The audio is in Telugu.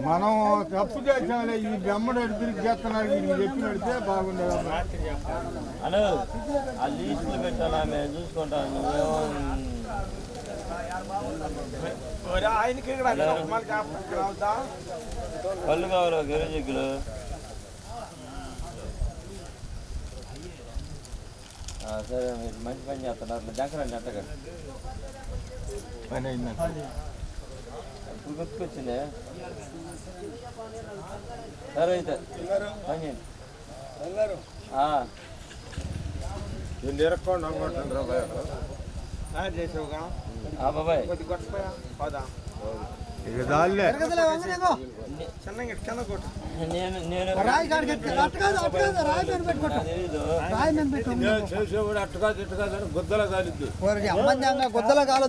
మనం తప్పు చేసాంలే ఈ బెమ్మడు తిరిగి చేస్తున్నారు వీడికి చెప్పి నడితే బాగుండేది. హలో ఆ లీస్టులు పెట్టాలా మేము చూసుకుంటాను. పళ్ళు కావాలి గిరిజగ్గులు. సరే మీరు మంచి పని చేస్తున్నారు. జంకరండి అంతగా పని అయిందంటే ఇప్పుడు గుర్తుకొచ్చింది. సరే అయితే పని చేయండి. నేను ఎరక్కోండి అనుకుంటున్నాను బాబాయ్ ఇక దాల్లే చేసేవాడు అట్టగా తిట్టగా గుద్దల కాలిద్ది. గుద్దల కాలు